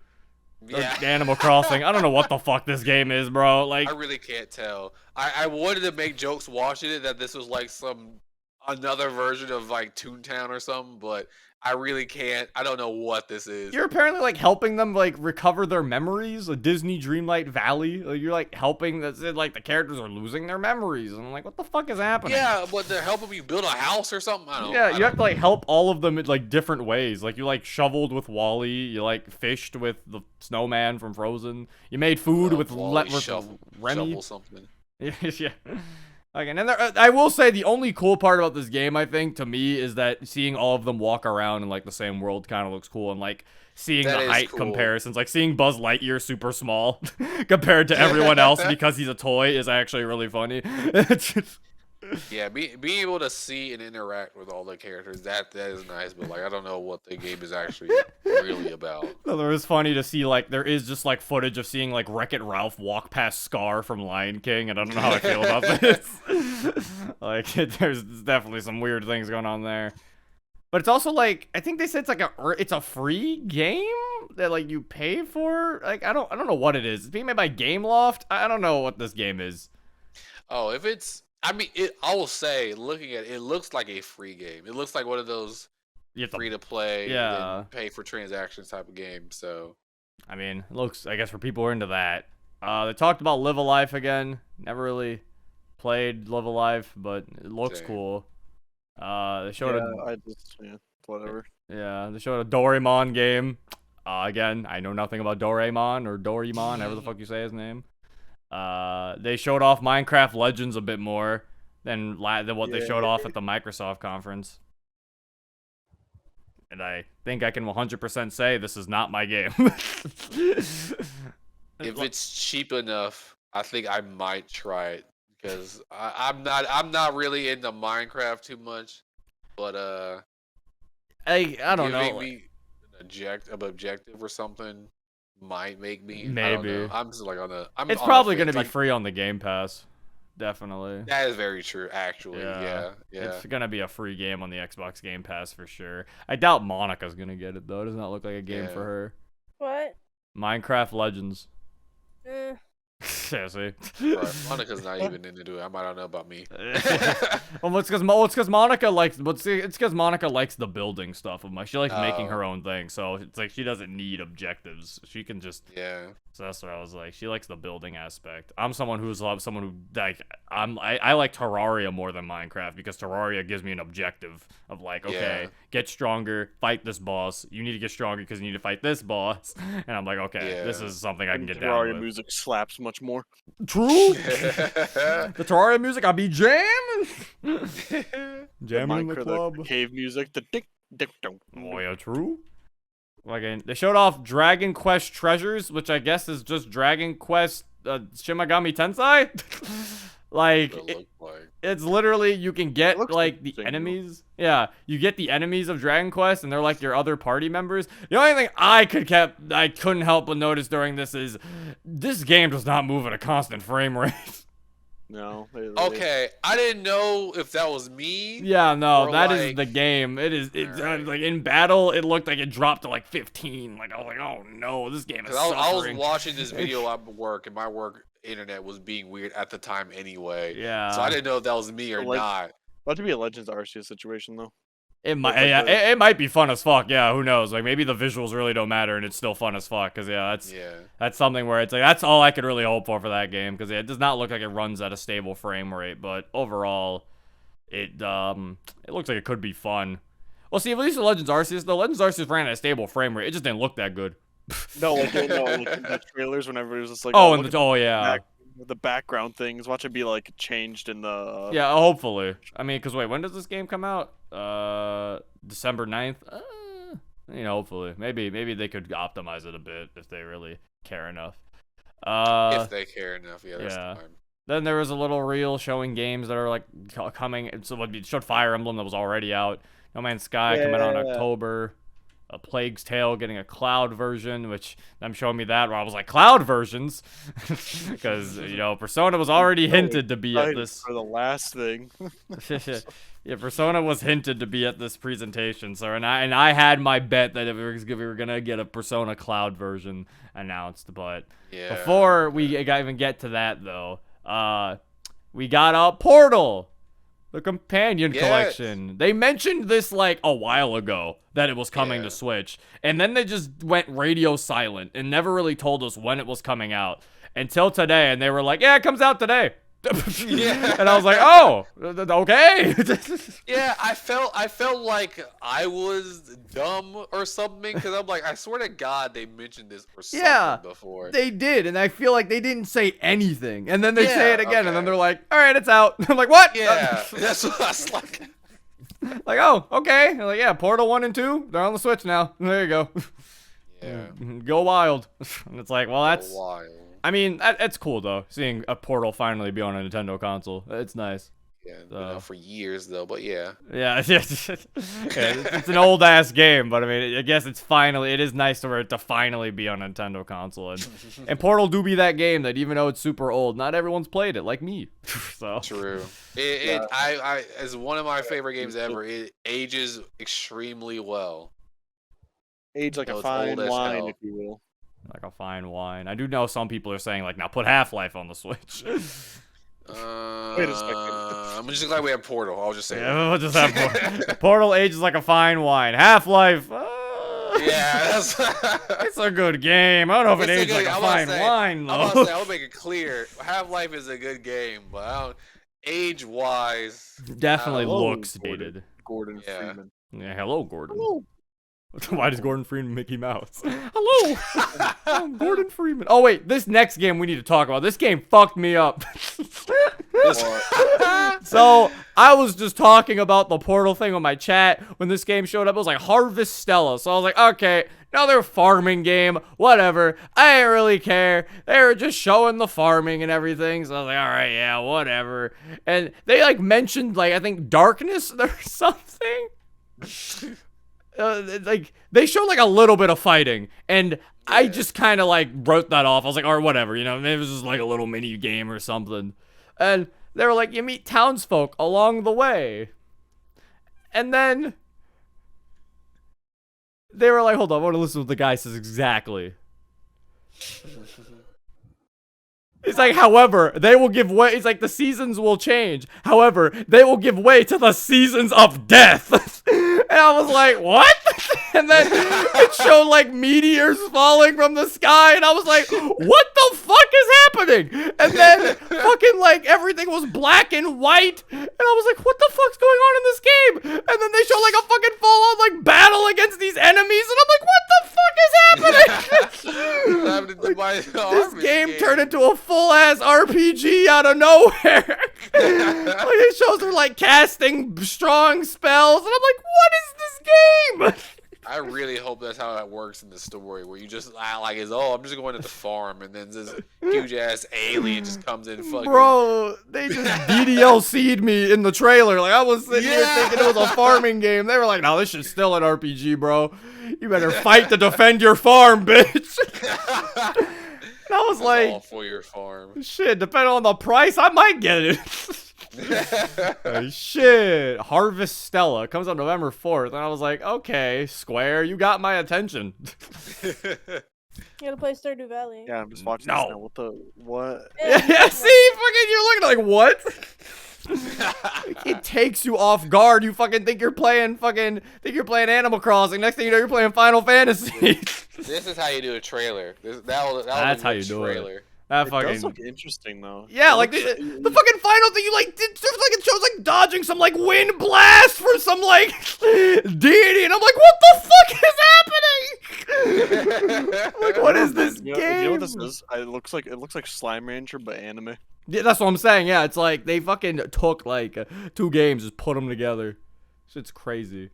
Yeah. Animal Crossing. I don't know what the fuck this game is, bro. Like, I really can't tell. I wanted to make jokes watching it that this was like another version of like Toontown or something, but I really can't. I don't know what this is. You're apparently like helping them like recover their memories. A Disney Dreamlight Valley. Like, you're like helping. That's it. Like the characters are losing their memories, and I'm like, what the fuck is happening? Yeah, but they're helping you build a house or something. I don't know. Yeah, you have to like help all of them in like different ways. Like you like shoveled with Wally. You like fished with the snowman from Frozen. You made food with Remy. Shovel something. Yeah. Okay, and then I will say the only cool part about this game, I think, to me, is that seeing all of them walk around in like the same world kind of looks cool, and like seeing the height comparisons, like seeing Buzz Lightyear super small compared to everyone else because he's a toy is actually really funny. Yeah, being able to see and interact with all the characters, that is nice, but like I don't know what the game is actually really about. So it was funny to see like there is just like footage of seeing like Wreck-It Ralph walk past Scar from Lion King, and I don't know how I feel about this. Like there's definitely some weird things going on there. But it's also like I think they said it's a free game that like you pay for. Like I don't know what it is. It's being made by Gameloft. I don't know what this game is. Oh, if it's I mean, I will say, looking at it, it looks like a free game. It looks like one of those free to play, and pay for transactions type of game. So, I mean, it looks, I guess, for people who are into that. They talked about Live Alive again. Never really played Live Alive, but it looks cool. They showed whatever. Yeah, they showed a Doraemon game. Again, I know nothing about Doraemon or Doraemon, however the fuck you say his name. They showed off Minecraft Legends a bit more than what they showed off at the Microsoft conference. And I think I can 100% say this is not my game. If it's cheap enough, I think I might try it because I'm not really into Minecraft too much. But I don't giving know. me an objective or something might make me. I don't Maybe. know. I'm just like on the. I'm It's on the probably gonna fence. be Like, free on the Game Pass. Definitely. that is very true. Actually, yeah. It's gonna be a free game on the Xbox Game Pass for sure. I doubt Monica's gonna get it though. It does not look like a game for Yeah. her. What? Minecraft Legends. Eh. Yeah, see. Right. Monica's not even into it. I don't know about me. Well, it's because Monica likes. It's because Monica likes the building stuff. She likes making her Oh. own thing, so it's like she doesn't need objectives. She can just. Yeah. So that's what I was like. She likes the building aspect. I'm someone who like I like Terraria more than Minecraft because Terraria gives me an objective of like, okay, Yeah. get stronger, fight this boss. You need to get stronger because you need to fight this boss. And I'm like, okay, this Yeah. is something I can And get Terraria down with. music slaps much more. True. The Terraria music, I be jamming. Jamming in the club. The cave music, the dick, dick, don't. Oh yeah, true. Like they showed off Dragon Quest Treasures, which I guess is just Dragon Quest Shin Megami Tensei. Like What it look like. it's literally you can get looks like the interesting, though. enemies. Yeah, you get the enemies of Dragon Quest, and they're like your other party members. The only thing I couldn't help but notice during this is this game does not move at a constant frame rate. No. Okay, I didn't know if that was me. Yeah, no, Or that is like- the game. It's Alright. like in battle, it looked like it dropped to like 15. Like I was like, oh no, this game is 'Cause I was suffering. watching this video at work, and my work internet was being weird at the time anyway. Yeah, So I didn't know if that was me or Like- not. About to be a Legends Arceus situation though. it might. like Yeah, the- it might be fun as fuck. Yeah, who knows? Like maybe the visuals really don't matter, and it's still fun as fuck. Cause yeah, Yeah. that's something where it's like that's all I could really hope for that game. Cause it does not look like it runs at a stable frame rate, but overall, it looks like it could be fun. Well, see, at least the Legends Arceus, ran at a stable frame rate. It just didn't look that good. No, like in the trailers when everybody was just like, Oh, look and at yeah. the background things. Watch it be like changed in the. Yeah, hopefully. I mean, because wait, when does this game come out? December 9th? Hopefully. Maybe they could optimize it a bit if they really care enough. If they care enough, yeah, there's yeah. time. Then there was a little reel showing games that are like coming. So it showed Fire Emblem that was already out. No Man's Sky coming out in Yeah. October. A Plague's Tale getting a cloud version, which them showing me that where I was like, cloud versions? Because, Persona was already hinted to be at this. For the last thing. Yeah, Persona was hinted to be at this presentation, so and I had my bet that we were gonna get a Persona Cloud version announced, but Yeah. before we even get to that though, we got a Portal, the companion Yes. collection. They mentioned this like a while ago that it was coming Yeah. to Switch, and then they just went radio silent and never really told us when it was coming out until today, and they were like, "Yeah, it comes out today." Yeah. And I was like, "Oh, okay." Yeah, I felt like I was dumb or something because I'm like, I swear to God, they mentioned this or something Yeah, before. They did, and I feel like they didn't say anything, and then they say Yeah, it again, and then okay. they're like, "All right, it's out." I'm like, "What?" Yeah, that's what I was like. Like, oh, okay. They're like, yeah, Portal 1 and 2, they're on the Switch now. There you go. Yeah, Go wild. And it's like, well, that's. a while. I mean, it's cool though, seeing a Portal finally be on a Nintendo console. It's nice. Yeah, been out for years though, but yeah. Yeah, it's an old ass game, but I mean, I guess it is nice for it to finally be on a Nintendo console, and Portal do be that game that even though it's super old, not everyone's played it, like me. So True. I as one of my favorite games ever. It ages extremely well. Age like No, a it's fine old as wine, hell. if you will. like a fine wine. I do know some people are saying like, now put Half-Life on the Switch. Wait a second. I'm just glad we have Portal. I'll just say. Yeah, we'll just have Portal ages like a fine wine. Half-Life. Yeah, that's. It's a good game. I don't know if it It's a ages like good- a I'm about to fine say- wine I'm though. about to say, I'll make it clear. Half-Life is a good game, but I don't, age-wise, Definitely Hello, looks Gordon. dated. Gordon Yeah. Freeman. Yeah, hello, Gordon. Hello. Why does Gordon Freeman Mickey Mouse? Hello, I'm Gordon Freeman. Oh wait, this next game we need to talk about. This game fucked me up. So I was just talking about the Portal thing on my chat when this game showed up. It was like Harvest Stella. So I was like, okay, another farming game, whatever. I didn't really care. They were just showing the farming and everything. So I was like, all right, yeah, whatever. And they like mentioned like, I think Darkness or something. Like they showed like a little bit of fighting, and I just kind of like wrote that off. I was like, all right, whatever, you know, maybe it was just like a little mini game or something. And they were like, you meet townsfolk along the way, and then they were like, hold on, I want to listen to what the guy says exactly. It's like, however, they will give way. It's like the seasons will change. However, they will give way to the seasons of death. And I was like, what? And then it showed like meteors falling from the sky. And I was like, what the fuck is happening? And then fucking like everything was black and white. And I was like, what the fuck's going on in this game? And then they show like a fucking full on like battle against these enemies. And I'm like, what the fuck is happening? This game turned into a full-ass RPG out of nowhere. Like, it shows her, like, casting strong spells. And I'm like, what is this game? I really hope that's how that works in the story, where you just, like, I'm just going to the farm, and then this huge-ass alien just comes in and fucking... Bro, they just DDLC'd me in the trailer. Like, I was sitting here thinking it was a farming game. They were like, no, this shit's still an RPG, bro. You better fight to defend your farm, bitch. And I was like, all for your farm. Shit, depending on the price, I might get it. Shit, Harvest Stella comes out November 4th, and I was like, okay, Square, you got my attention. You gotta play Stardew Valley. Yeah, I'm just watching No. this now. What? Yeah, see, fucking, you're looking like, what? It takes you off guard. You fucking think you're playing Animal Crossing. Next thing you know, you're playing Final Fantasy. This is how you do a trailer. That's how you do it. That It fucking does look interesting though. yeah, like the fucking final thing you like did. Like it shows like dodging some like wind blast for some like deity, and I'm like, what the fuck is happening? Like, what is this game? You know what this is? It looks like Slime Rancher but anime. Yeah, that's what I'm saying. Yeah, it's like they fucking took like 2 games, just put them together. Shit's crazy.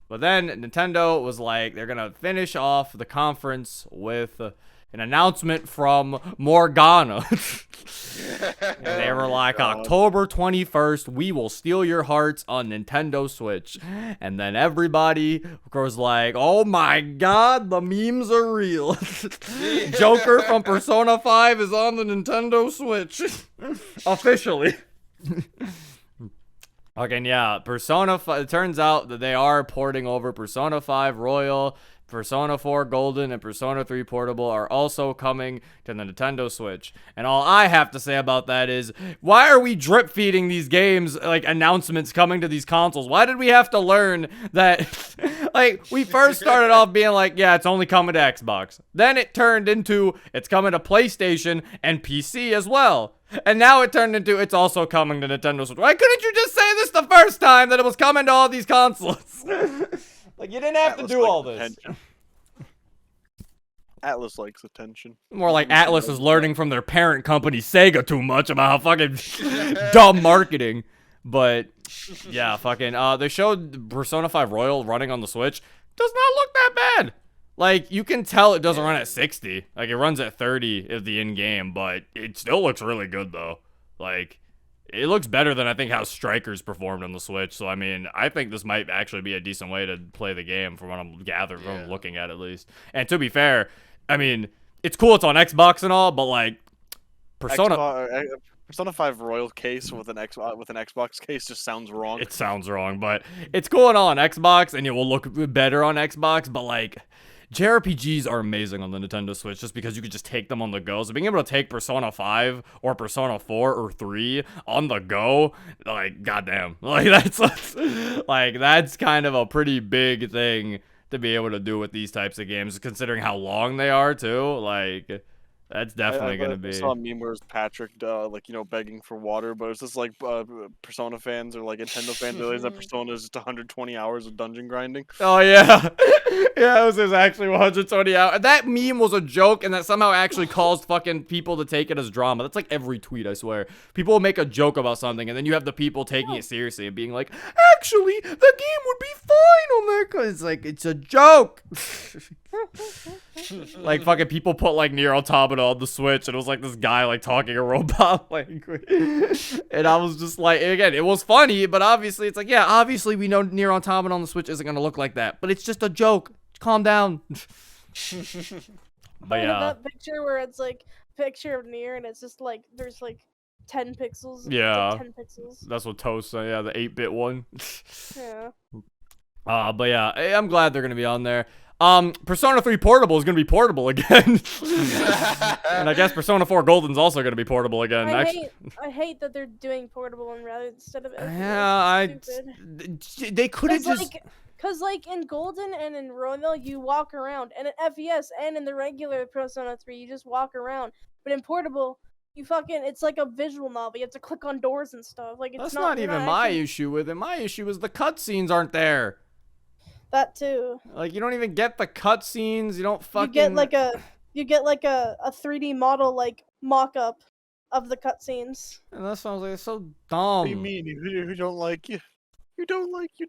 But then Nintendo was like, they're gonna finish off the conference with an announcement from Morgana. And they were like, October 21st, we will steal your hearts on Nintendo Switch. And then everybody was like, oh my god, the memes are real. Joker from Persona 5 is on the Nintendo Switch. Officially. Okay, yeah, Persona 5, it turns out that they are porting over Persona 5 Royal, Persona 4 Golden, and Persona 3 Portable are also coming to the Nintendo Switch. And all I have to say about that is, why are we drip feeding these games, like, announcements coming to these consoles? Why did we have to learn that, like, we first started off being like, yeah, it's only coming to Xbox. Then it turned into, it's coming to PlayStation and PC as well. And now it turned into, it's also coming to Nintendo Switch. Why couldn't you just say this the first time that it was coming to all these consoles? Like, you didn't have Atlas to do all likes this. attention. Atlas likes attention. More like Atlas is learning from their parent company, Sega, too much about how fucking dumb marketing. But, yeah, fucking, they showed Persona 5 Royal running on the Switch. Does not look that bad. Like, you can tell it doesn't run at 60. Like, it runs at 30 is the in-game, but it still looks really good, though. Like, it looks better than I think how Strikers performed on the Switch. So, I mean, I think this might actually be a decent way to play the game from what I'm gathering, from what I'm looking at least. And to be fair, I mean, it's cool it's on Xbox and all, but, like, Persona 5 Royal case with an Xbox case just sounds wrong. It sounds wrong, but it's cool and all on Xbox, and it will look better on Xbox, but, like, JRPGs are amazing on the Nintendo Switch just because you could just take them on the go. So being able to take Persona 5 or Persona 4 or 3 on the go, like, goddamn. Like, that's kind of a pretty big thing to be able to do with these types of games, considering how long they are, too. Like, That's definitely gonna I be. saw a meme where it's Patrick, like begging for water, but it's just like Persona fans or like Nintendo fans realize that Persona is just 120 hours of dungeon grinding. Oh yeah, yeah, it was actually 120 hours. That meme was a joke, and that somehow actually caused fucking people to take it as drama. That's like every tweet, I swear. People will make a joke about something, and then you have the people taking it seriously and being like, "Actually, the game would be fine on that." It's like it's a joke. Like fucking people put like Nier Automata on the Switch, and it was like this guy like talking a robot language, and I was just like, again, it was funny, but obviously it's like, yeah, obviously we know Nier Automata on the Switch isn't gonna look like that, but it's just a joke. Calm down. But yeah, that picture where it's like picture of Nier and it's just like there's like 10 pixels. yeah, It's like 10 pixels. that's what Toast said. Yeah, the 8-bit one. Yeah. But yeah, I'm glad they're gonna be on there. Persona 3 Portable is gonna be portable again. And I guess Persona 4 Golden's also gonna be portable again. I hate that they're doing portable and rather instead of Yeah, they could have just Cause like in Golden and in Royal you walk around, and in FES and in the regular Persona 3 you just walk around, but in portable it's like a visual novel. You have to click on doors and stuff. Like it's that's not even my issue with it. My issue is the cutscenes aren't there. That too. Like you don't even get the cutscenes. You don't fucking. You get like a 3D model like mock-up of the cutscenes. And that sounds like it's so dumb. What do you mean? You don't like you? You don't like I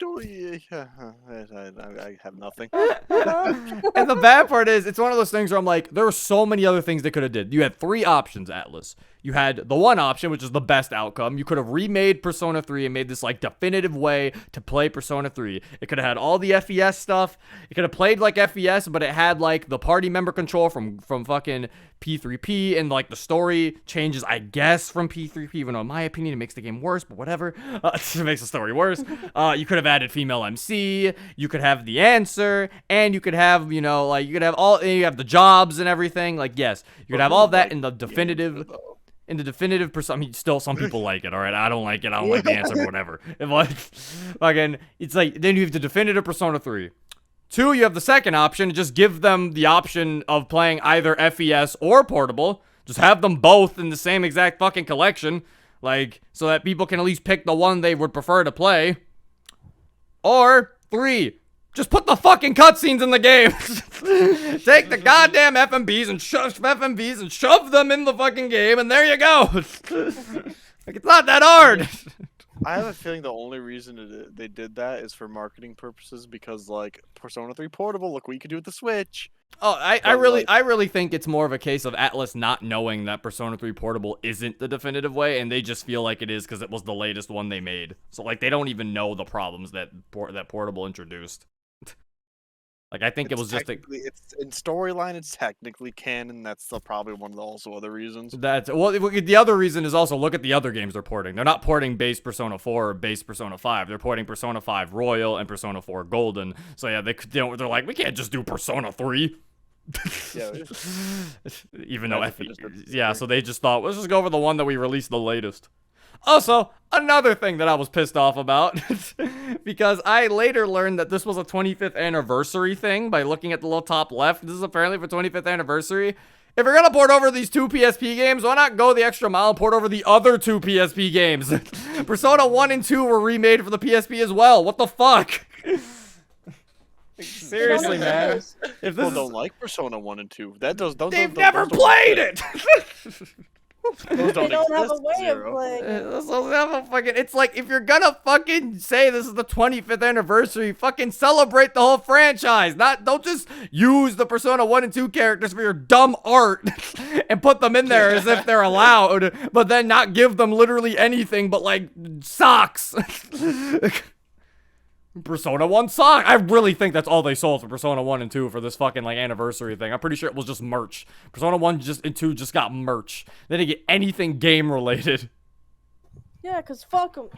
have nothing. And the bad part is, it's one of those things where I'm like, there were so many other things they could have did. You had 3 options, Atlas. You had the one option, which is the best outcome. You could have remade Persona 3 and made this like definitive way to play Persona 3. It could have had all the FES stuff. It could have played like FES, but it had like the party member control from fucking P3P, and like the story changes, I guess, from P3P, even though in my opinion it makes the game worse, but whatever. It makes the story worse. You could have added female MC, you could have the answer, and you could have, you could have you have the jobs and everything. Like, yes, you could have all that in the definitive. In the definitive Persona, I mean, still some people like it. All right, I don't like it. I don't like the answer, whatever. If like, again, it's like then you have the definitive Persona 3. 2, you have the second option. Just give them the option of playing either FES or portable. Just have them both in the same exact fucking collection, like so that people can at least pick the one they would prefer to play. Or 3. Just put the fucking cutscenes in the game. Take the goddamn FMVs and shove them in the fucking game, and there you go. Like, it's not that hard. I have a feeling the only reason they did that is for marketing purposes, because like Persona 3 Portable, look what you can do with the Switch. Oh, I really think it's more of a case of Atlas not knowing that Persona 3 Portable isn't the definitive way, and they just feel like it is because it was the latest one they made. So like they don't even know the problems that Portable introduced. Like, I think it was just it's in storyline, it's technically canon. That's probably one of the also other reasons. The other reason is also look at the other games they're porting. They're not porting base Persona 4 or base Persona 5. They're porting Persona 5 Royal and Persona 4 Golden. So yeah, they're like, we can't just do Persona 3. Yeah. Even though so they just thought, let's just go over the one that we released the latest. Also, another thing that I was pissed off about, because I later learned that this was a 25th anniversary thing by looking at the little top left. This is apparently for 25th anniversary. If you're gonna port over these 2 PSP games, why not go the extra mile and port over the other 2 PSP games? Persona 1 and 2 were remade for the PSP as well. What the fuck? Seriously, man. If people don't like Persona 1 and 2, they've never played it. Those they don't have a way of playing. It's like, if you're gonna fucking say this is the 25th anniversary, fucking celebrate the whole franchise. Don't just use the Persona 1 and 2 characters for your dumb art and put them in there as if they're allowed, but then not give them literally anything but like socks. Persona 1 sock. I really think that's all they sold for Persona 1 and 2 for this fucking like anniversary thing. I'm pretty sure it was just merch. Persona 1 and 2 just got merch. They didn't get anything game related. Yeah, cause fuck them.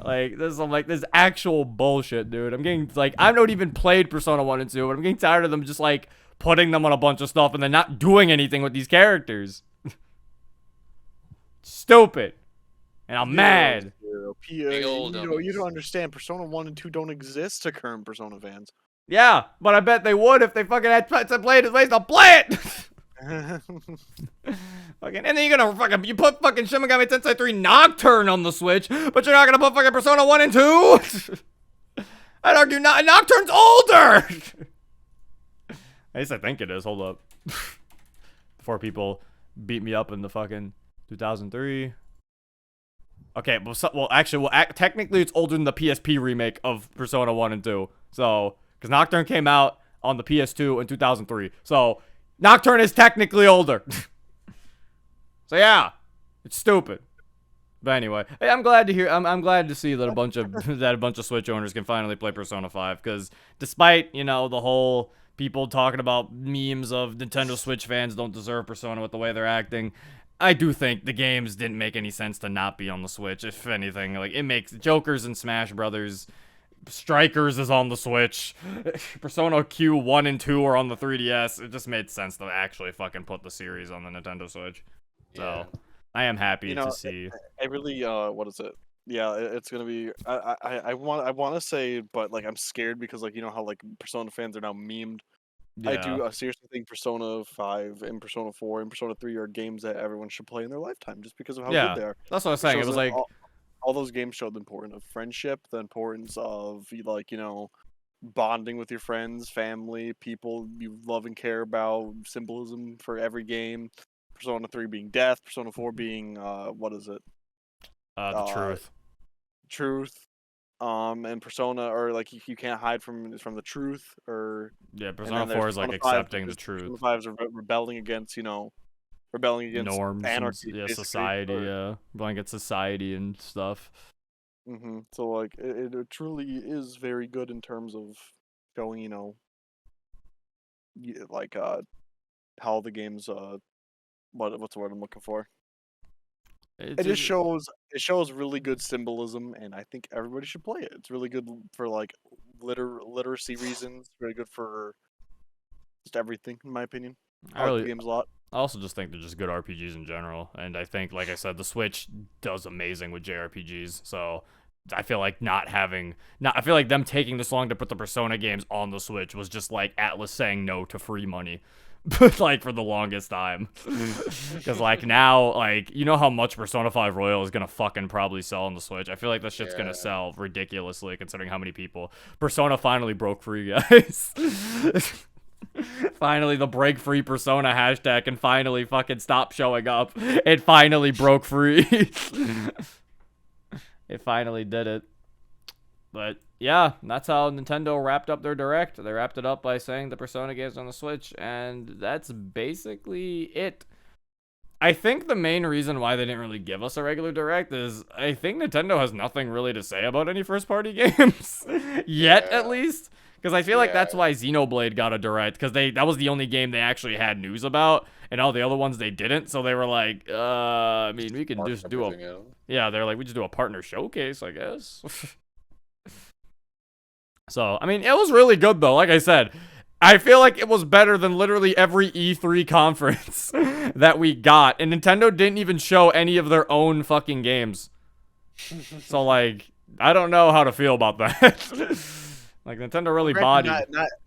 Like, this is actual bullshit, dude. I'm getting like, I've not even played Persona 1 and 2, but I'm getting tired of them just like putting them on a bunch of stuff and then not doing anything with these characters. Stupid. And I'm mad. Big old you don't understand. Persona 1 and 2 don't exist to current Persona fans. Yeah, but I bet they would if they fucking had to play it as ways to play it. Fucking, and then you're gonna fucking you put fucking Shin Megami Tensei 3 Nocturne on the Switch, but you're not gonna put fucking Persona 1 and 2. I'd argue Nocturne's older. At least I think it is. Hold up. Before people beat me up in the fucking 2003. Okay, technically it's older than the PSP remake of Persona 1 and 2. So, because Nocturne came out on the PS2 in 2003. So, Nocturne is technically older. So yeah, it's stupid. But anyway, hey, I'm glad to hear. I'm glad to see that a bunch of Switch owners can finally play Persona 5. Because despite the whole people talking about memes of Nintendo Switch fans don't deserve Persona with the way they're acting, I do think the games didn't make any sense to not be on the Switch. If anything, like it makes Jokers and Smash Brothers. Strikers is on the Switch. Persona Q 1 and 2 are on the 3DS. It just made sense to actually fucking put the series on the Nintendo Switch. So, I am happy to see. I really, what is it? Yeah, it's gonna be. I want to say, but like I'm scared because like how like Persona fans are now memed. Yeah. I do seriously think Persona 5 and Persona 4 and Persona 3 are games that everyone should play in their lifetime just because of how good they are. That's what I was saying. It was like all those games showed the importance of friendship, the importance of like bonding with your friends, family, people you love and care about, symbolism for every game. Persona 3 being death, Persona 4 being what is it? The truth. Truth. And Persona, or like you can't hide from the truth, or Persona 4 is like accepting the truth. Persona 5 is rebelling against norms, anarchy, and, society, rebelling against society and stuff. So like it truly is very good in terms of showing like how the games what's the word I'm looking for? It just shows really good symbolism, and I think everybody should play it. It's really good for like literacy reasons. Very good for just everything, in my opinion. I like the games a lot. I also just think they're just good RPGs in general, and I think, like I said, the Switch does amazing with JRPGs. So I feel like I feel like them taking this long to put the Persona games on the Switch was just like Atlas saying no to free money. But like for the longest time, because like now, like how much Persona 5 Royal is gonna fucking probably sell on the Switch. I feel like that shit's gonna sell ridiculously considering how many people Persona finally broke free, guys. Finally, the break free Persona hashtag can finally fucking stop showing up. It finally broke free. It finally did it. But yeah, that's how Nintendo wrapped up their Direct. They wrapped it up by saying the Persona games on the Switch, and that's basically it. I think the main reason why they didn't really give us a regular Direct is I think Nintendo has nothing really to say about any first-party games. Yet, at least. Because I feel like that's why Xenoblade got a Direct, because that was the only game they actually had news about, and all the other ones they didn't, so they were like, I mean, we can just do a... Yeah, they're like, we just do a partner showcase, I guess. So, I mean, it was really good, though. Like I said, I feel like it was better than literally every E3 conference that we got. And Nintendo didn't even show any of their own fucking games. So, like, I don't know how to feel about that. Like, Nintendo really bodied.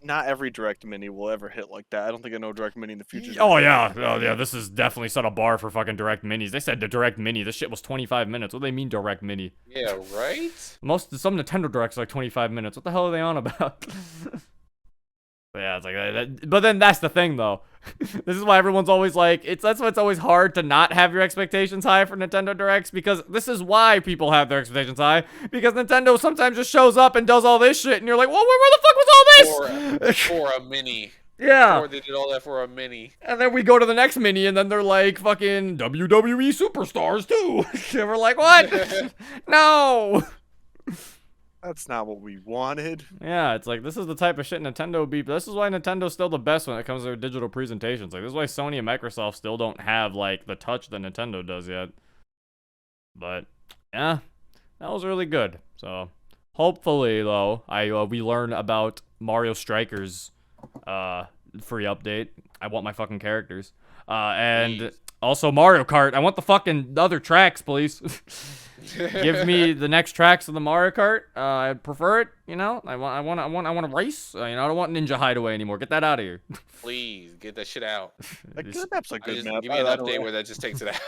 Not every Direct Mini will ever hit like that. I don't think I know Direct Mini in the future. Oh, yeah. This is definitely set a bar for fucking Direct Minis. They said the Direct Mini. This shit was 25 minutes. What do they mean, Direct Mini? Yeah, right? Some Nintendo Directs are like 25 minutes. What the hell are they on about? But yeah, it's like that. But then that's the thing, though. This is why everyone's always like, that's why it's always hard to not have your expectations high for Nintendo Directs, because this is why people have their expectations high, because Nintendo sometimes just shows up and does all this shit, and you're like, well, where the fuck was all this? For a mini. Yeah. Or they did all that for a mini. And then we go to the next mini, and then they're like, fucking WWE Superstars, too. And we're like, what? No. That's not what we wanted. Yeah, it's like, this is the type of shit Nintendo be. This is why Nintendo's still the best when it comes to their digital presentations. Like, this is why Sony and Microsoft still don't have, like, the touch that Nintendo does yet. But, yeah, that was really good. So, hopefully, though, we learn about Mario Strikers free update. I want my fucking characters. And Also, Mario Kart. I want the fucking other tracks, please. Give me the next tracks of the Mario Kart. I prefer it. You know, I want to race. You know, I don't want Ninja Hideaway anymore. Get that out of here. Please get that shit out. That good map's a I good just map. give me an I don't- update where that just takes it out.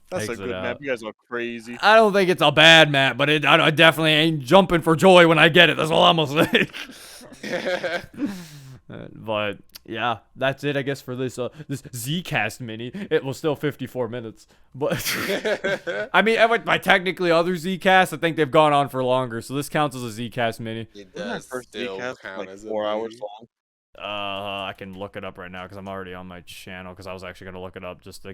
That's a Takes it good map. out. You guys are crazy. I don't think it's a bad map, but I definitely ain't jumping for joy when I get it. That's all I'm gonna say. But yeah, that's it, I guess, for this this Zcast mini. It was still 54 minutes, but I mean, by technically other Zcasts, I think they've gone on for longer, so this counts as a Zcast mini. It Wasn't our does first still Zcast count like as 4 a hours movie. long? I can look it up right now because I'm already on my channel because I was actually gonna look it up just to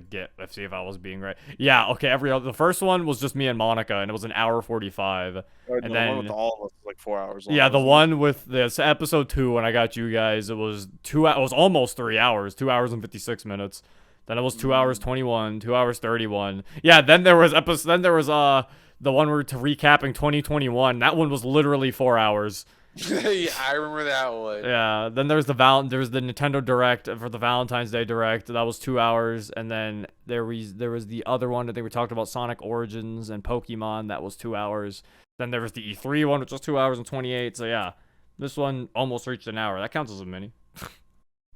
see if I was being right. Yeah, okay. The first one was just me and Monica, and it was an hour 45. Or, And no, the then- one with all of us was like 4 hours long. Yeah, the wasn't it? one with this episode 2 when I got you guys, it was it was almost 3 hours, 2 hours and 56 minutes. Then it was 2 hours 21, 2 hours 31. Yeah, then there was the one where to recapping 2021. That one was literally 4 hours. Yeah, I remember that one. Yeah, then there's the Nintendo Direct for the Valentine's Day Direct. That was 2 hours, and then there was the other one. I think we talked about Sonic Origins and Pokemon. That was 2 hours. Then there was the E3 one, which was 2 hours and 28. So yeah, this one almost reached an hour. That counts as a mini.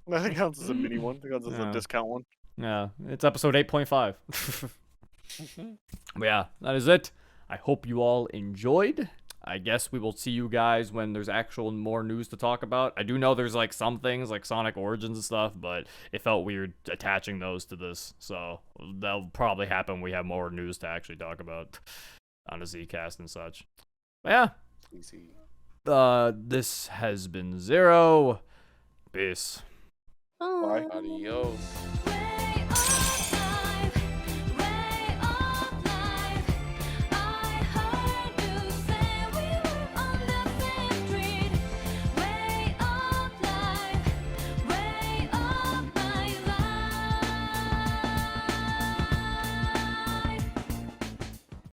That counts as a mini one. That counts as Yeah. a discount one. Yeah, it's episode 8.5. But yeah, that is it. I hope you all enjoyed. I guess we will see you guys when there's actual more news to talk about. I do know there's like some things like Sonic Origins and stuff, but it felt weird attaching those to this. So that'll probably happen when we have more news to actually talk about on the Zcast and such. But yeah, Easy. this has been Zero. Peace. Bye. Adios.